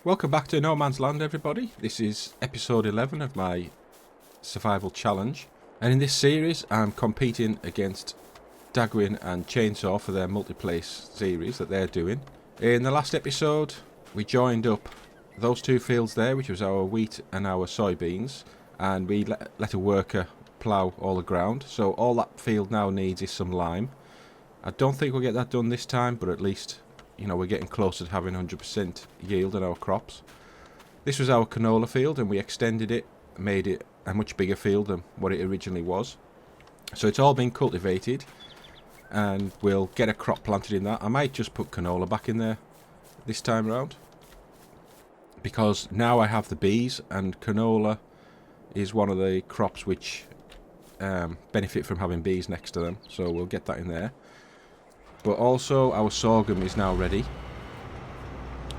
Welcome back to No Man's Land, everybody. This is episode 11 of my survival challenge, and in this series I'm competing against Dagwin and Chainsaw for their multiplace series that they're doing. In the last episode we joined up those two fields there, which was our wheat and our soybeans, and we let a worker plough all the ground, so all that field now needs is some lime. I don't think we'll get that done this time, but at least, you know, we're getting closer to having 100% yield in our crops. This was our canola field, and we extended it, made it a much bigger field than what it originally was. So it's all been cultivated, and we'll get a crop planted in that. I might just put canola back in there this time round, because now I have the bees, and canola is one of the crops which benefit from having bees next to them, so we'll get that in there. But also our sorghum is now ready,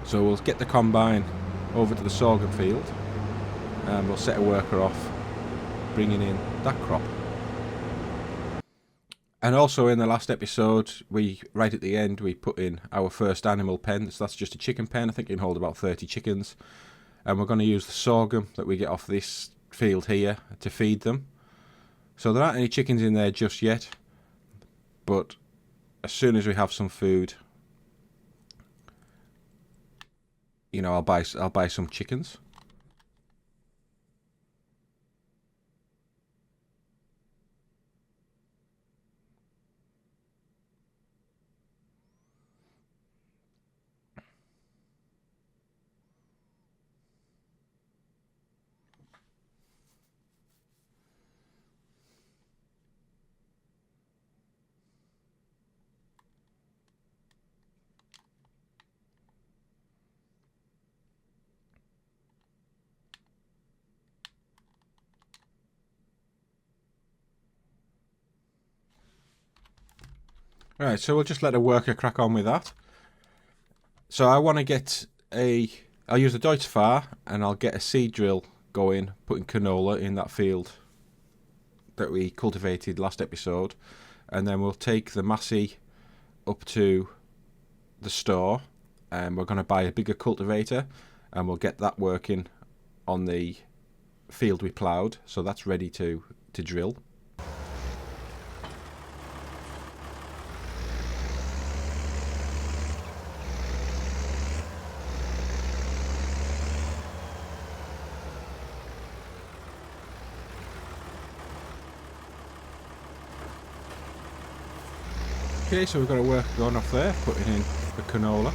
so we'll get the combine over to the sorghum field and we'll set a worker off bringing in that crop. And also in the last episode, right at the end, we put in our first animal pen. So that's just a chicken pen. I think it can hold about 30 chickens, and we're going to use the sorghum that we get off this field here to feed them. So there aren't any chickens in there just yet, but as soon as we have some food, you know, I'll buy some chickens. Right, so we'll just let a worker crack on with that. So I want to get I'll use the Deutz Fahr and I'll get a seed drill going, putting canola in that field that we cultivated last episode, and then we'll take the massey up to the store, and we're going to buy a bigger cultivator and we'll get that working on the field we ploughed, so that's ready to drill. Okay, so we've got a worker going off there, putting in the canola.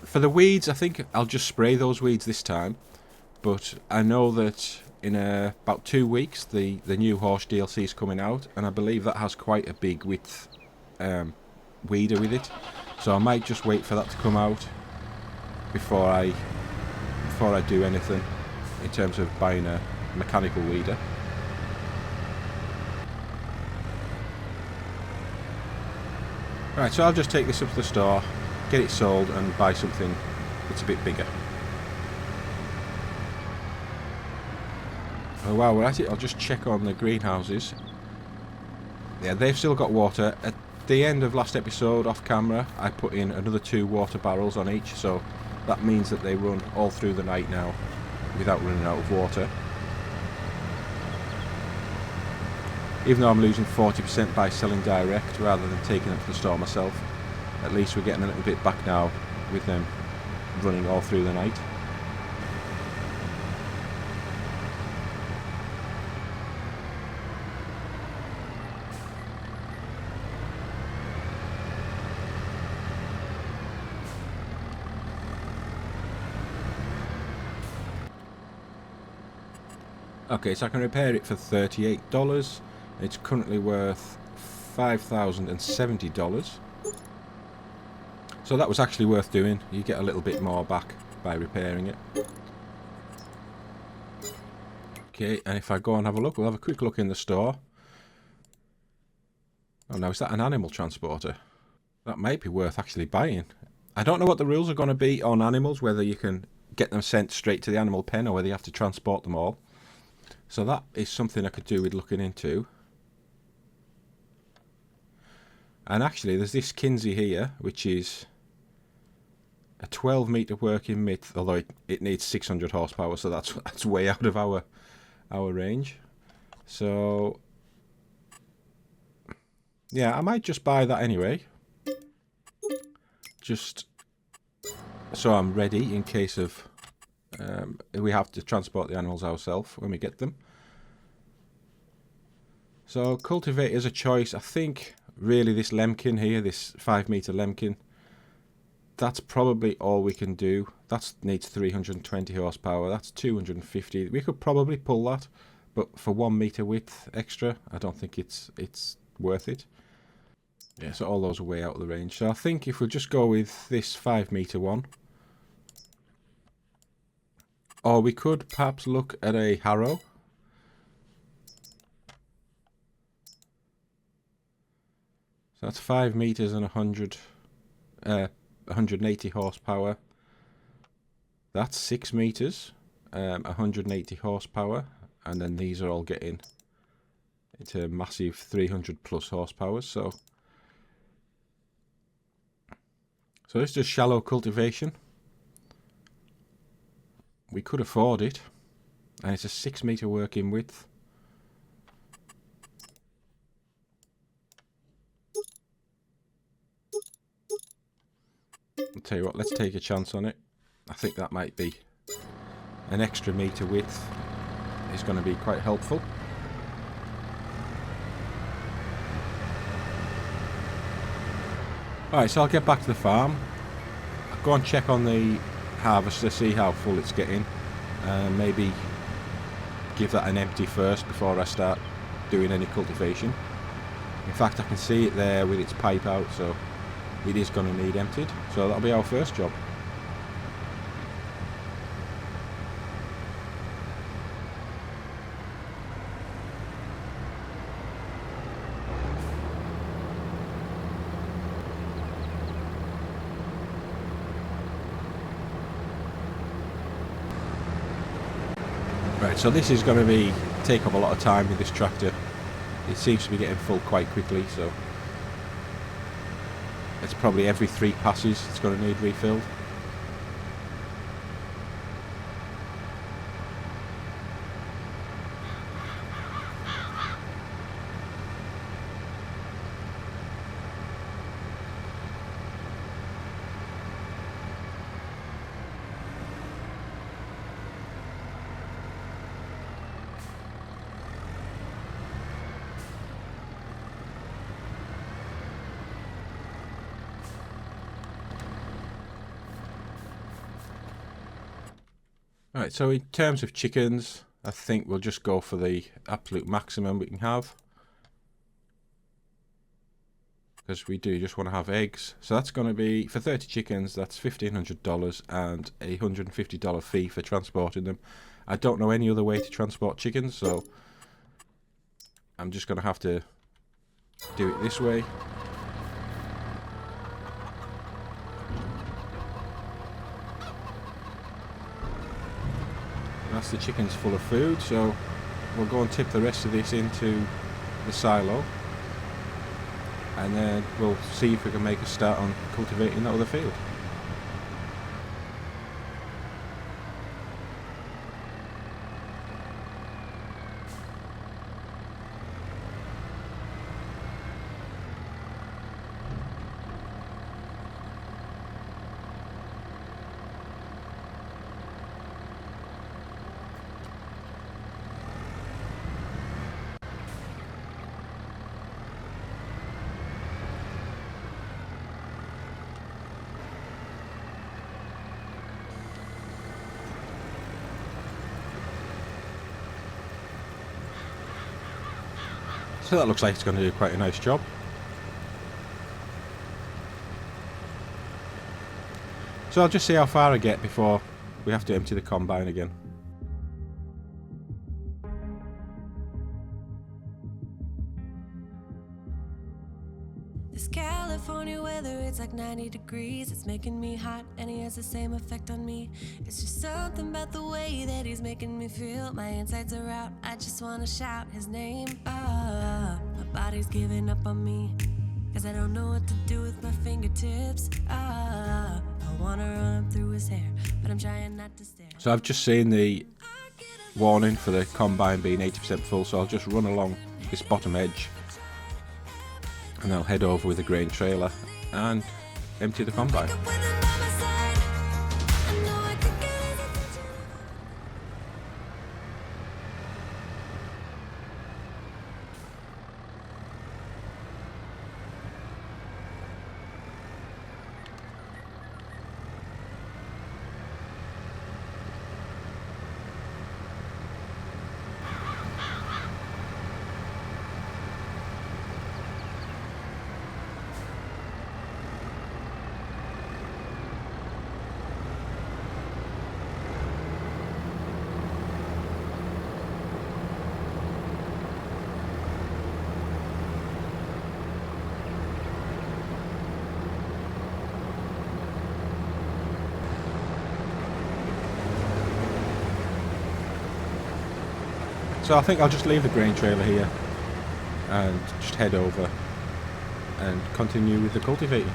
For the weeds, I think I'll just spray those weeds this time, but I know that in about 2 weeks the new horse DLC is coming out, and I believe that has quite a big width weeder with it, so I might just wait for that to come out before I do anything in terms of buying a mechanical weeder. Right, so I'll just take this up to the store, get it sold, and buy something that's a bit bigger. Oh, while we're at it, I'll just check on the greenhouses. Yeah, they've still got water. At the end of last episode, off camera, I put in another 2 water barrels on each, so that means that they run all through the night now without running out of water. Even though I'm losing 40% by selling direct rather than taking them to the store myself, at least we're getting a little bit back now with them running all through the night. Okay, so I can repair it for $38. It's currently worth $5,070. So that was actually worth doing. You get a little bit more back by repairing it. Okay, and if I go and have a look, we'll have a quick look in the store. Oh no, is that an animal transporter? That might be worth actually buying. I don't know what the rules are going to be on animals, whether you can get them sent straight to the animal pen or whether you have to transport them all. So that is something I could do with looking into. And actually there's this Kinsey here, which is a 12 meter working width, although it needs 600 horsepower, so that's way out of our range. So yeah, I might just buy that anyway, just so I'm ready in case of we have to transport the animals ourselves when we get them. So cultivator is a choice. I think really this Lemkin here, this 5 meter Lemkin, that's probably all we can do. That needs 320 horsepower. That's 250. We could probably pull that, but for 1 meter width extra, I don't think it's worth it. Yeah, so all those are way out of the range. So I think if we just go with this 5 meter one, or we could perhaps look at a harrow. So that's 5 meters and 180 horsepower. That's 6 meters, 180 horsepower, and then these are all getting into massive 300 plus horsepower. So it's just shallow cultivation. We could afford it, and it's a 6 meter working width. I'll tell you what, let's take a chance on it. I think that might be an extra meter width is going to be quite helpful. Alright, so I'll get back to the farm. I'll go and check on the harvester, see how full it's getting. Maybe give that an empty first before I start doing any cultivation. In fact, I can see it there with its pipe out, so it is going to need emptied. So that'll be our first job. Right, so this is going to take up a lot of time with this tractor. It seems to be getting full quite quickly, so it's probably every 3 passes it's going to need refilled. Alright, so in terms of chickens, I think we'll just go for the absolute maximum we can have, because we do just want to have eggs. So that's going to be, for 30 chickens, that's $1,500 and a $150 fee for transporting them. I don't know any other way to transport chickens, so I'm just going to have to do it this way. That's the chickens full of food, so we'll go and tip the rest of this into the silo, and then we'll see if we can make a start on cultivating that other field. So that looks like it's going to do quite a nice job. So I'll just see how far I get before we have to empty the combine again. This California weather, it's like 90 degrees. It's making me hot and he has the same effect on me. It's just something about the way that he's making me feel. My insides are out, I just wanna shout his name. My body's giving up on me, cause I don't know what to do with my fingertips. I wanna run up through his hair, but I'm trying not to stare. So I've just seen the warning for the combine being 80% full, so I'll just run along this bottom edge and I'll head over with the grain trailer and empty the combine. So I think I'll just leave the grain trailer here and just head over and continue with the cultivating.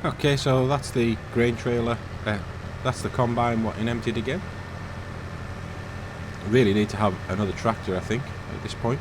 Okay, so that's the grain trailer, that's the combine getting emptied again. Really need to have another tractor, I think, at this point.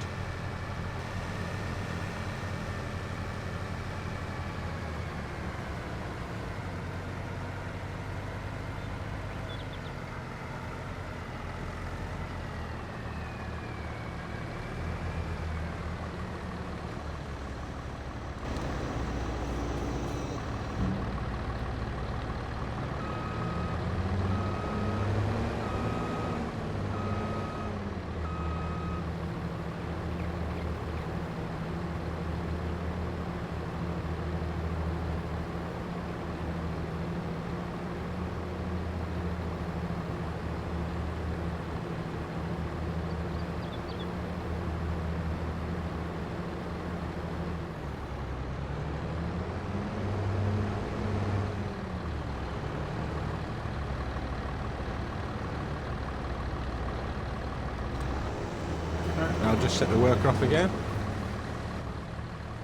I'll just set the worker off again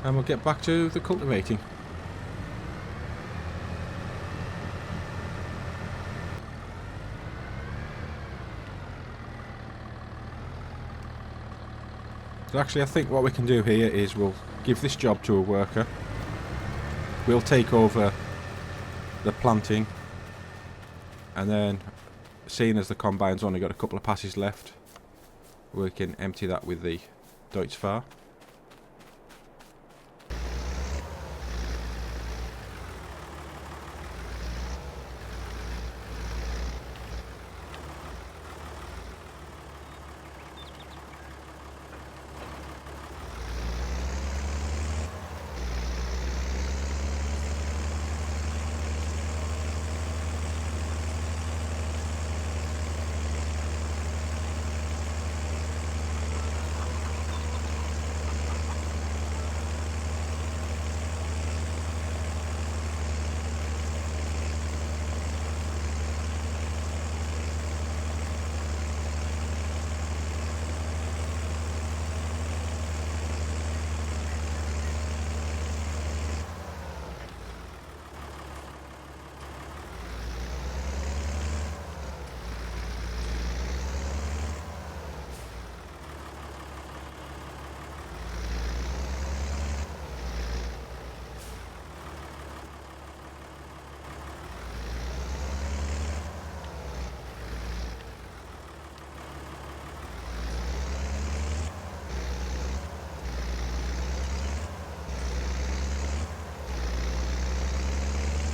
and we'll get back to the cultivating. So actually I think what we can do here is we'll give this job to a worker. We'll take over the planting, and then seeing as the combine's only got a couple of passes left, we can empty that with the Deutz Fahr.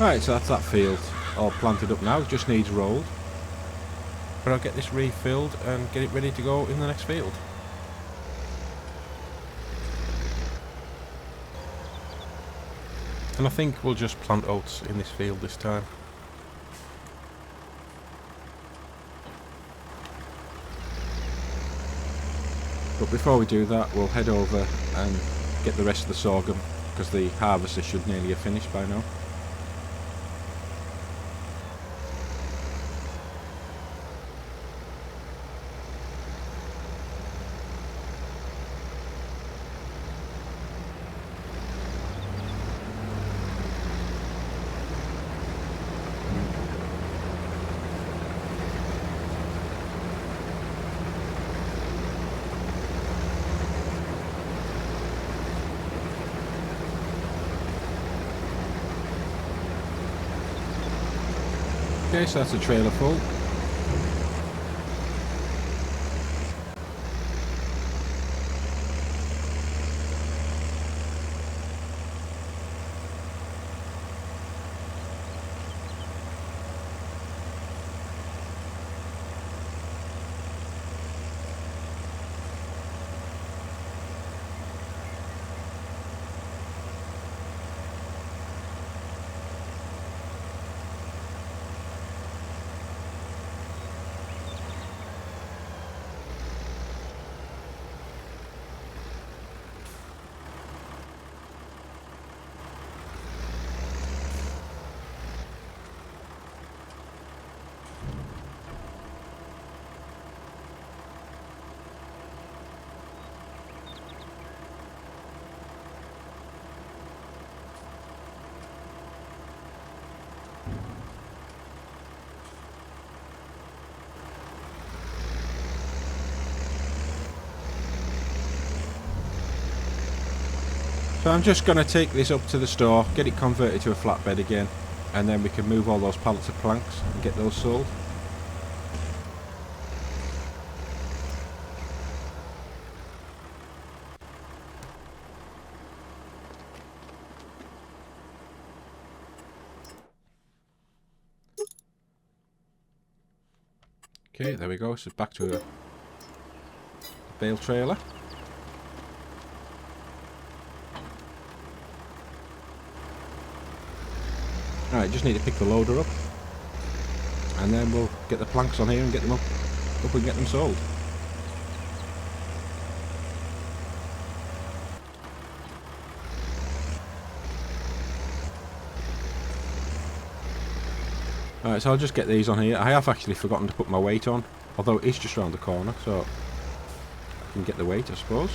Right, so that's that field all planted up now. It just needs rolled. But I'll get this refilled and get it ready to go in the next field. And I think we'll just plant oats in this field this time. But before we do that, we'll head over and get the rest of the sorghum, because the harvester should nearly have finished by now. Okay, so that's a trailer full. So I'm just going to take this up to the store, get it converted to a flatbed again, and then we can move all those pallets of planks and get those sold. Okay, there we go, so back to a bale trailer. Alright, just need to pick the loader up, and then we'll get the planks on here and get them up and get them sold. Alright, so I'll just get these on here. I have actually forgotten to put my weight on, although it is just around the corner, so I can get the weight, I suppose.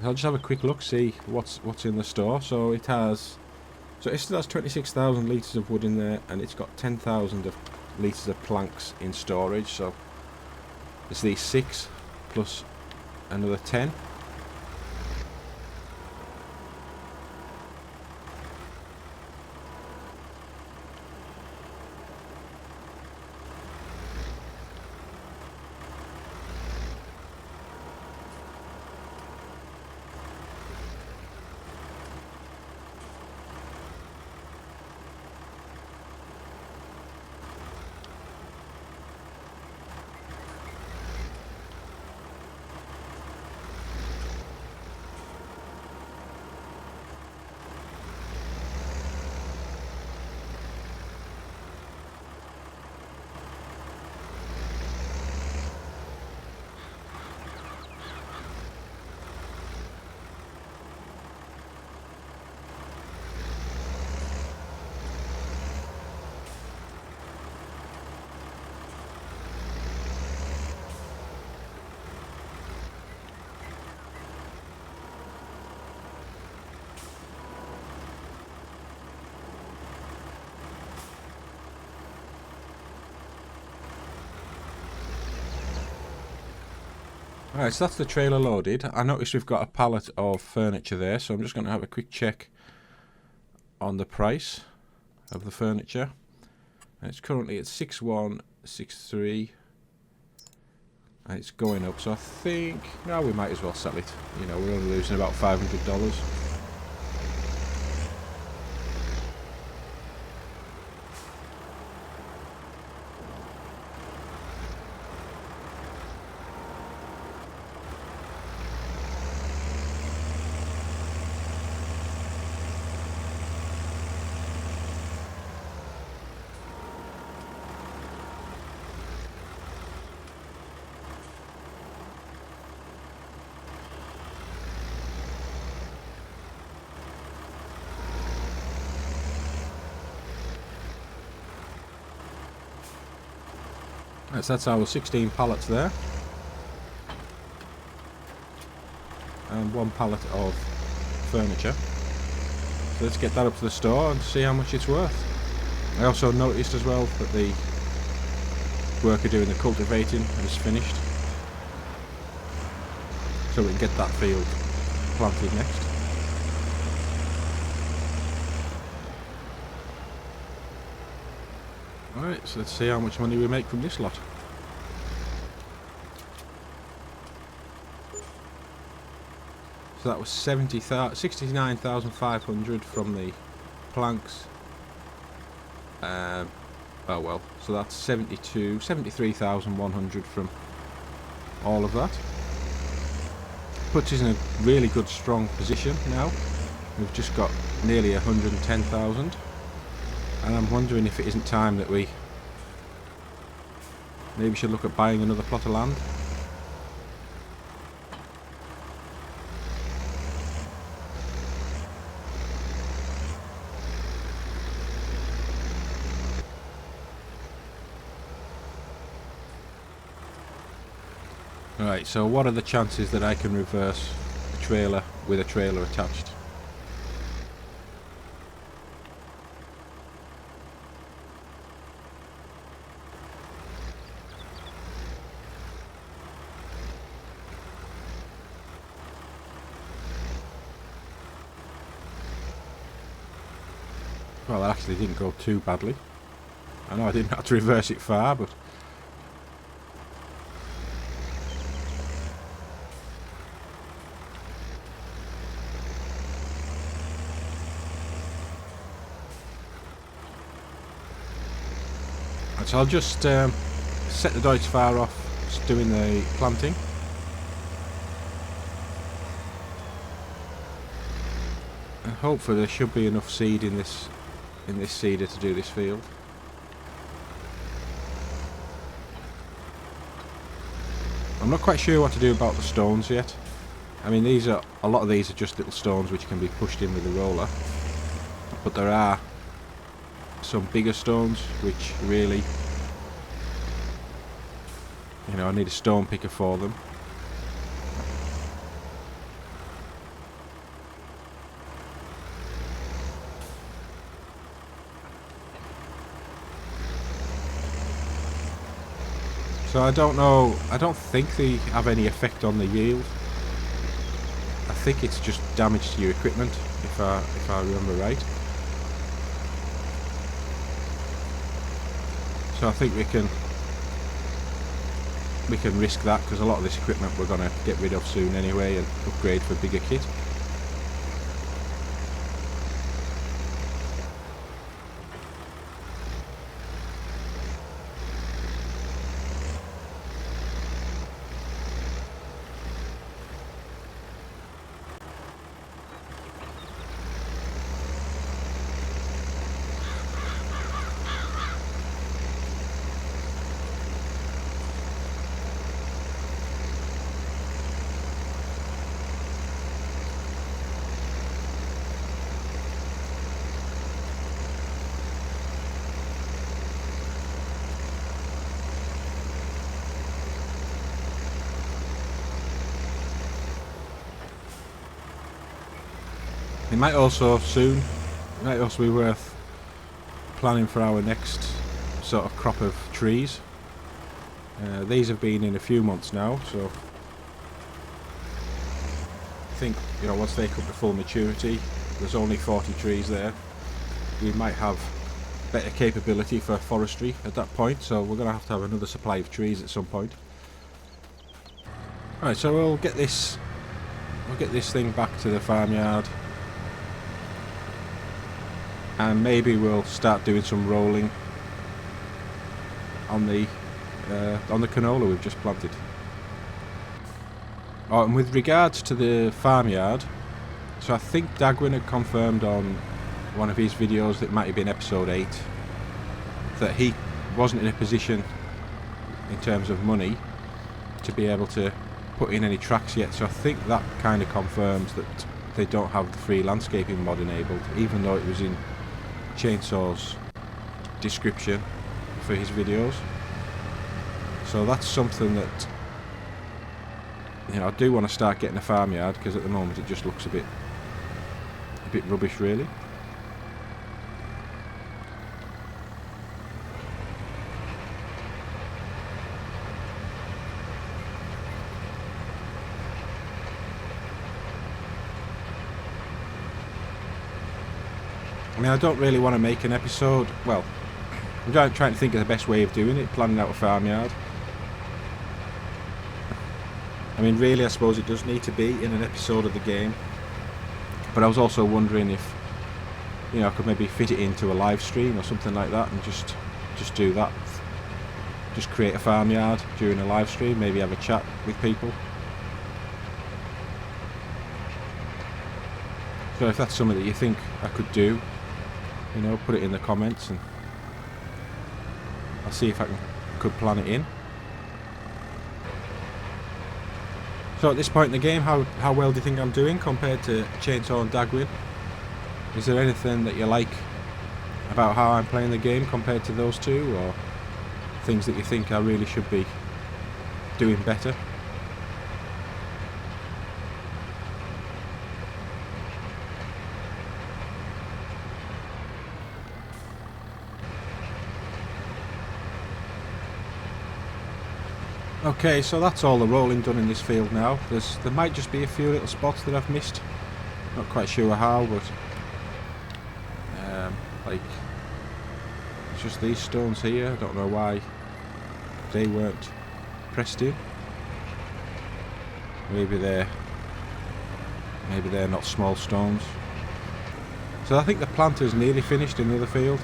I'll just have a quick look, see what's in the store. So it has 26,000 litres of wood in there, and it's got 10,000 litres of planks in storage. So it's these 6 plus another 10. Alright, so that's the trailer loaded. I noticed we've got a pallet of furniture there, so I'm just going to have a quick check on the price of the furniture. And it's currently at 6163. And it's going up, so I think, no, we might as well sell it. You know, we're only losing about $500. So that's our 16 pallets there. And one pallet of furniture. So let's get that up to the store and see how much it's worth. I also noticed as well that the worker doing the cultivating is finished. So we can get that field planted next. Alright, so let's see how much money we make from this lot. So that was 69,500 from the planks. Oh well, so that's 73,100 from all of that. Puts us in a really good strong position now. We've just got nearly 110,000. And I'm wondering if it isn't time that we maybe should look at buying another plot of land. Right, so what are the chances that I can reverse a trailer with a trailer attached? Well, that actually didn't go too badly. I know I didn't have to reverse it far, but... So I'll just set the Deutz Fahr off doing the planting. And hopefully there should be enough seed in this seeder to do this field. I'm not quite sure what to do about the stones yet. I mean, a lot of these are just little stones which can be pushed in with the roller. But there are some bigger stones which really, you know, I need a stone picker for them. So I don't know, I don't think they have any effect on the yield. I think it's just damage to your equipment, if I remember right. So I think we can risk that, because a lot of this equipment we're going to get rid of soon anyway and upgrade for bigger kit. It might also be worth planning for our next sort of crop of trees. These have been in a few months now, so think, you know, once they come to full maturity, there's only 40 trees there. We might have better capability for forestry at that point, so we're going to have another supply of trees at some point. Right, so we'll get this thing back to the farmyard, and maybe we'll start doing some rolling on the canola we've just planted. Oh, and with regards to the farmyard, so I think Dagwin had confirmed on one of his videos, that might have been episode 8, that he wasn't in a position in terms of money to be able to put in any tracks yet, so I think that kind of confirms that they don't have the free landscaping mod enabled, even though it was in Chainsaw's description for his videos. So that's something that, you know, I do want to start getting a farmyard, because at the moment it just looks a bit rubbish really. I mean, I don't really want to make an episode, well, I'm trying to think of the best way of doing it, planning out a farmyard. I mean, really, I suppose it does need to be in an episode of the game, but I was also wondering if, you know, I could maybe fit it into a live stream or something like that, and just do that. Just create a farmyard during a live stream, maybe have a chat with people. So if that's something that you think I could do, you know, put it in the comments and I'll see if I could plan it in. So at this point in the game, how well do you think I'm doing compared to Chainsaw and Dagwin? Is there anything that you like about how I'm playing the game compared to those two, or things that you think I really should be doing better? Okay, so that's all the rolling done in this field now. There might just be a few little spots that I've missed. Not quite sure how, but like, it's just these stones here. I don't know why they weren't pressed in. Maybe they're not small stones. So I think the planter's nearly finished in the other field.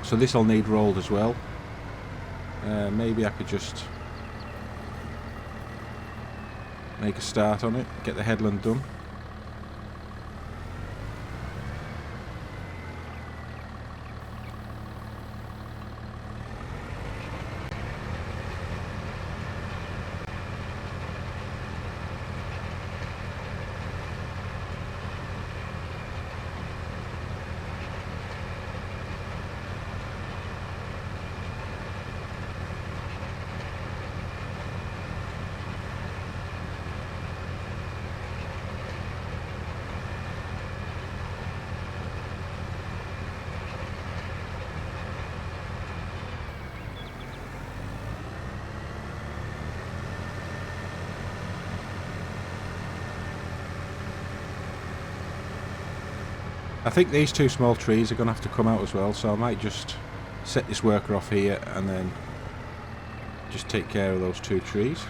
So this will need rolled as well. Maybe I could just make a start on it, get the headland done. I think these two small trees are going to have to come out as well, so I might just set this worker off here and then just take care of those two trees.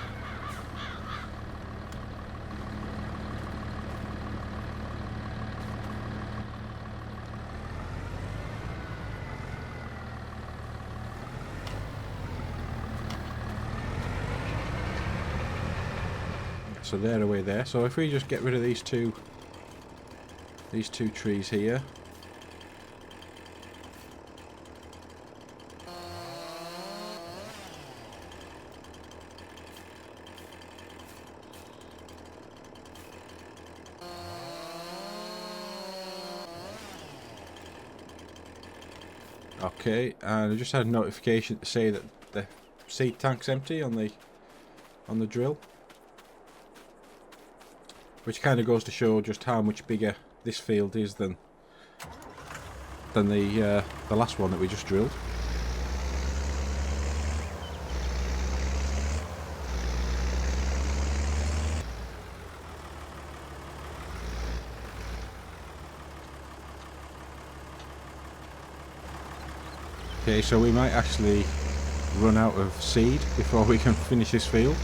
So they're away there. So if we just get rid of these two trees here. Okay, and I just had a notification to say that the seed tank's empty on the drill, which kind of goes to show just how much bigger this field is than the last one that we just drilled. Okay, so we might actually run out of seed before we can finish this field.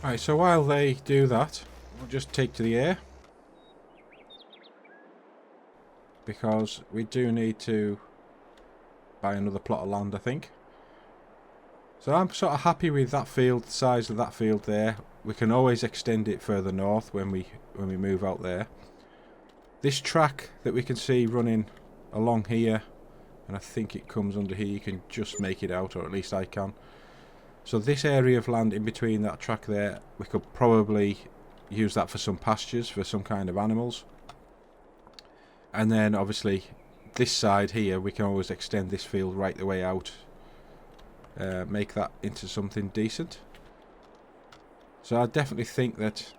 Right, so while they do that, we'll just take to the air, because we do need to buy another plot of land, I think. So I'm sort of happy with that field, the size of that field there. We can always extend it further north when we move out there. This track that we can see running along here, and I think it comes under here, you can just make it out, or at least I can. So this area of land in between that track there, we could probably use that for some pastures, for some kind of animals. And then obviously this side here, we can always extend this field right the way out, make that into something decent. So I definitely think that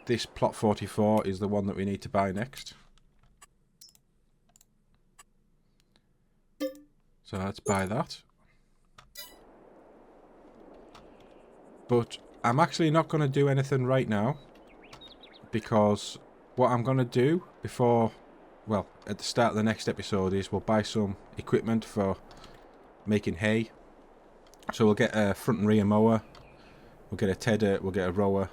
this plot 44 is the one that we need to buy next. So let's buy that. But I'm actually not going to do anything right now, because what I'm going to do before, well, at the start of the next episode, is we'll buy some equipment for making hay. So we'll get a front and rear mower, we'll get a tedder, we'll get a rower,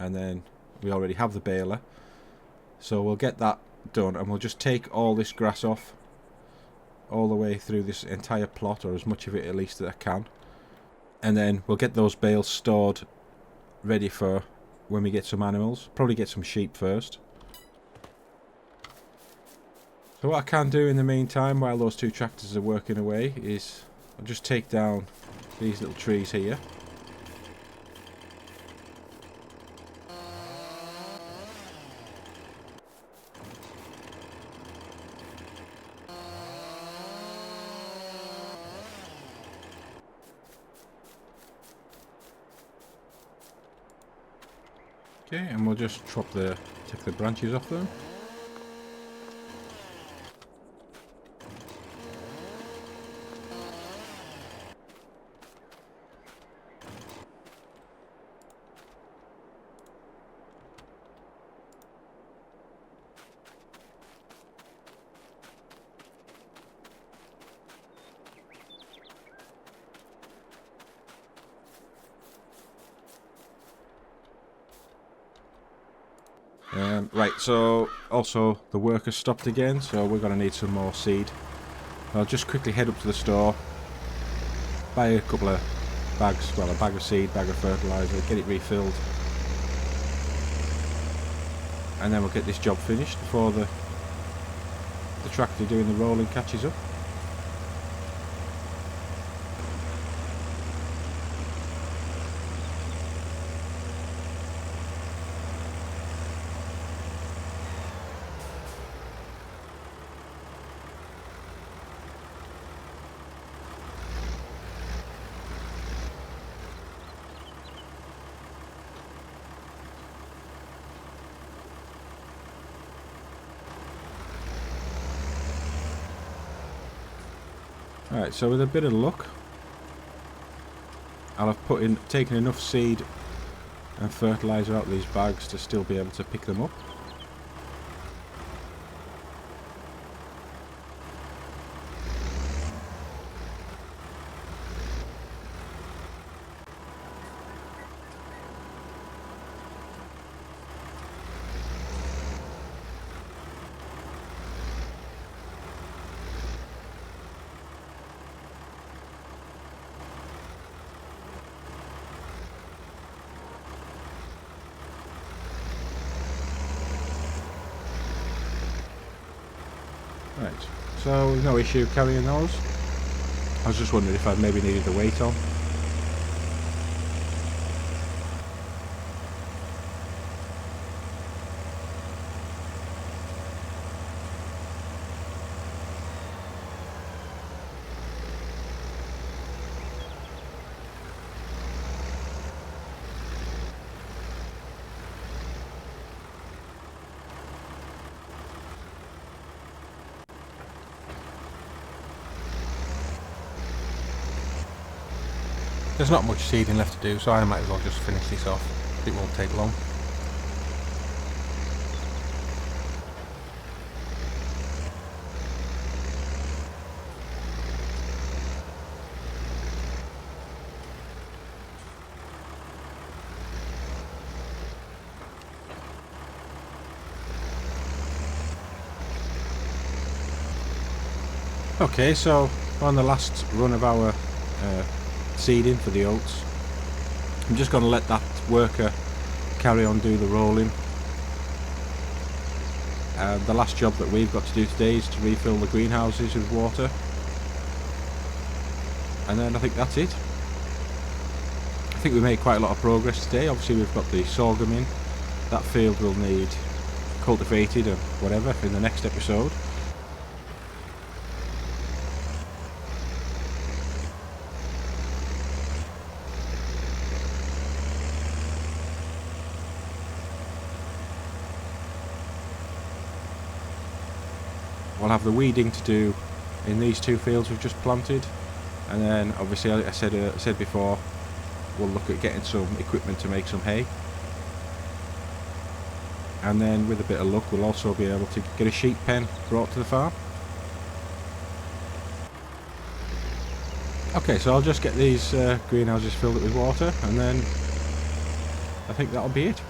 and then we already have the baler. So we'll get that done, and we'll just take all this grass off all the way through this entire plot, or as much of it at least that I can. And then we'll get those bales stored ready for when we get some animals. Probably get some sheep first. So what I can do in the meantime, while those two tractors are working away, is I'll just take down these little trees here. Okay, and we'll just take the branches off them. Right, so also the work has stopped again, so we're going to need some more seed. I'll just quickly head up to the store, buy a couple of bags, well, a bag of seed, bag of fertiliser, get it refilled, and then we'll get this job finished before the tractor doing the rolling catches up. Right, so with a bit of luck, I'll have taken enough seed and fertiliser out of these bags to still be able to pick them up. Right, so no issue carrying those. I was just wondering if I maybe needed the weight on. There's not much seeding left to do, so I might as well just finish this off. It won't take long. Okay, so on the last run of our seeding for the oats, I'm just going to let that worker carry on do the rolling. The last job that we've got to do today is to refill the greenhouses with water, and then I think that's it. I think we made quite a lot of progress today. Obviously we've got the sorghum in. That field will need cultivated and whatever in the next episode. We'll have the weeding to do in these two fields we've just planted, and then obviously I said before, we'll look at getting some equipment to make some hay, and then with a bit of luck we'll also be able to get a sheep pen brought to the farm. Okay, so I'll just get these greenhouses filled up with water, and then I think that'll be it.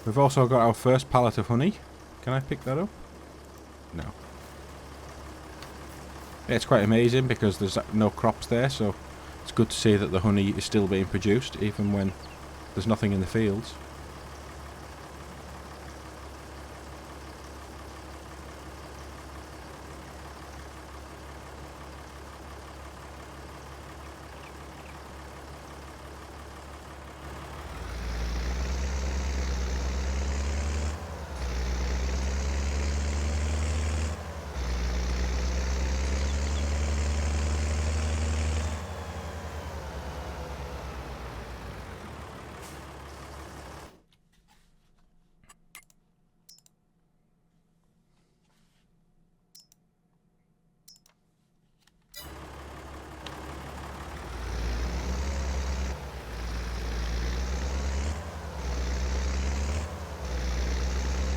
We've also got our first pallet of honey. Can I pick that up? No. Yeah, it's quite amazing because there's no crops there, so it's good to see that the honey is still being produced even when there's nothing in the fields.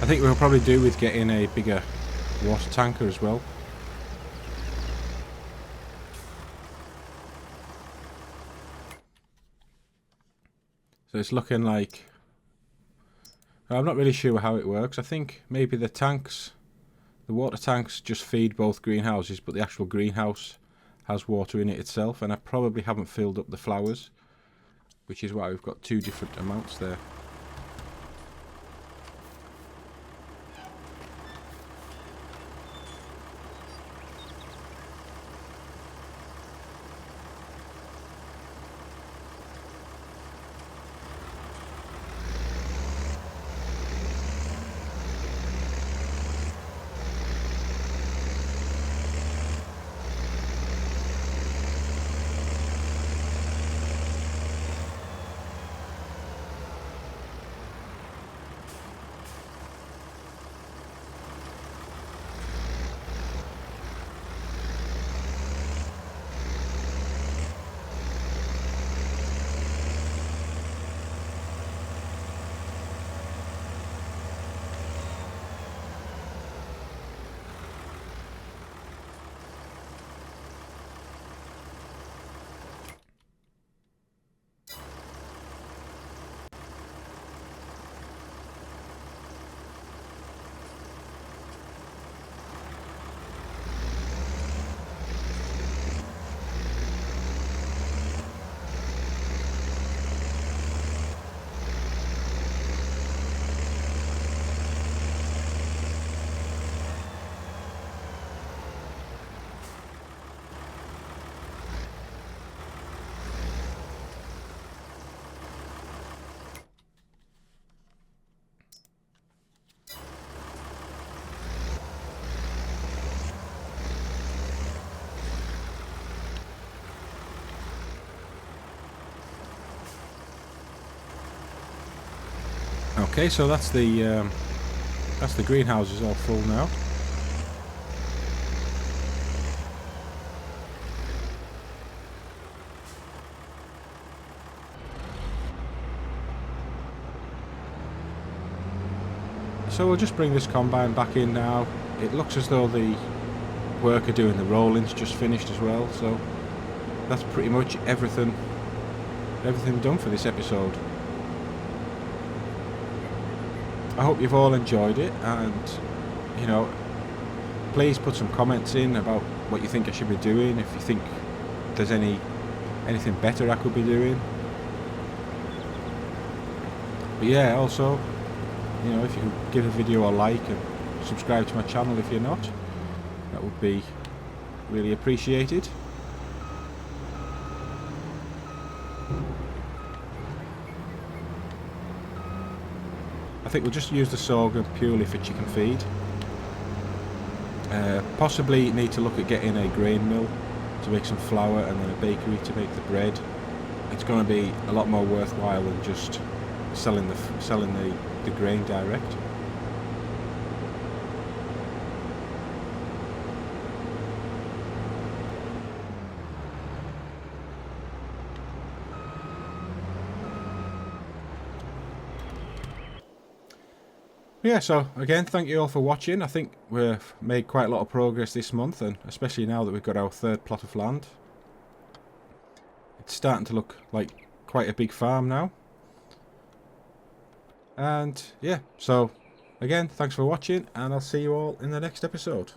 I think we'll probably do with getting a bigger water tanker as well. So it's looking like, I'm not really sure how it works. I think maybe the water tanks just feed both greenhouses, but the actual greenhouse has water in it itself, and I probably haven't filled up the flowers, which is why we've got two different amounts there. Okay, so that's the greenhouse is all full now. So we'll just bring this combine back in now. It looks as though the worker doing the rolling's just finished as well, so that's pretty much everything done for this episode. I hope you've all enjoyed it, and you know, please put some comments in about what you think I should be doing, if you think there's anything better I could be doing. But yeah, also, you know, if you could give the video a like and subscribe to my channel if you're not, that would be really appreciated. I think we'll just use the sorghum purely for chicken feed. Possibly need to look at getting a grain mill to make some flour, and then a bakery to make the bread. It's going to be a lot more worthwhile than just selling the grain direct. Yeah, so again, thank you all for watching. I think we've made quite a lot of progress this month, and especially now that we've got our third plot of land. It's starting to look like quite a big farm now. And yeah, so again, thanks for watching, and I'll see you all in the next episode.